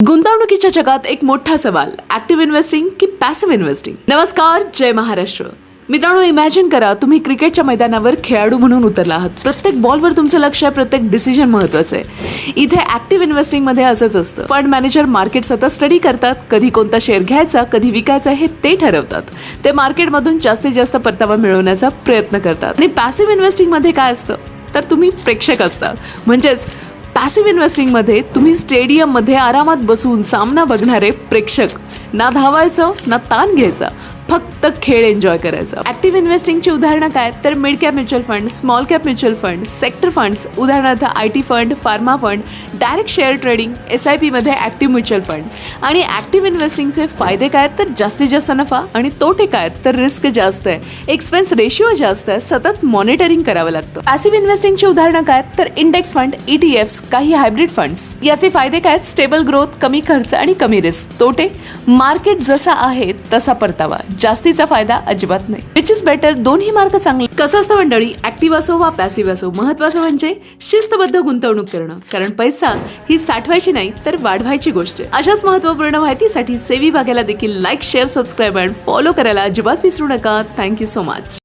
गुंतवणुकीच्या जगात एक मोठा सवाल, ऍक्टिव्ह इन्व्हेस्टिंग की पॅसिव्ह इन्व्हेस्टिंग. नमस्कार, जय महाराष्ट्र. मित्रांनो, इमॅजिन करा तुम्ही क्रिकेटच्या मैदानावर खेळाडू म्हणून उतरला आहात. प्रत्येक बॉलवर तुमचं लक्ष आहे, प्रत्येक डिसिजन महत्त्वाचं आहे. इथे ऍक्टिव्ह इन्व्हेस्टिंगमध्ये असंच असतं. फंड मॅनेजर मार्केट सतत स्टडी करतात, कधी कोणता शेअर घ्यायचा कधी विकायचा हे ते ठरवतात. ते मार्केटमधून जास्तीत जास्त परतावा मिळवण्याचा प्रयत्न करतात. आणि पॅसिव्ह इन्व्हेस्टिंगमध्ये काय असतं तर तुम्ही प्रेक्षक असता. म्हणजेच पॅसिव्ह इन्व्हेस्टिंगमध्ये तुम्ही स्टेडियममध्ये आरामात बसून सामना बघणारे प्रेक्षक. ना धावायचं ना ताण घ्यायचा, फक्त खेळ एन्जॉय करायचा. ऍक्टिव्ह इन्व्हेस्टिंगची उदाहरणं काय तर mid cap mutual fund, small cap mutual fund, sector funds, उदाहरणार्थ IT fund, pharma fund, direct share trading, SIP मध्ये ऍक्टिव्ह म्युच्युअल फंड. आणि ऍक्टिव्ह इन्व्हेस्टिंगचे फायदे काय तर जास्तीत जास्त नफा, आणि तोटे काय तर रिस्क जास्त आहे, एक्सपेन्स रेशिओ जास्त आहे, सतत मॉनिटरिंग करावं लागतं. पॅसिव्ह इन्व्हेस्टिंगची उदाहरणं काय तर इंडेक्स फंड, ETFs, काही हायब्रिड फंड्स. याचे फायदे काय? स्टेबल ग्रोथ, कमी खर्च आणि कमी रिस्क. तोटे? मार्केट जसा आहे तसा परतावा, जास्तीचा फायदा अजिबात नाही. Which is better? दोन्ही मार्क चांगले. कसं असतं मंडळी, ऍक्टिव्ह असो वा पॅसिव्ह असो, महत्वाचं म्हणजे शिस्तबद्ध गुंतवणूक करणं. कारण पैसा ही साठवायची नाही तर वाढवायची गोष्ट आहे. अशाच महत्त्वपूर्ण माहितीसाठी सेवी भाग्याला देखील लाईक, शेअर, सबस्क्राईब आणि फॉलो करायला अजिबात विसरू नका. Thank you so much.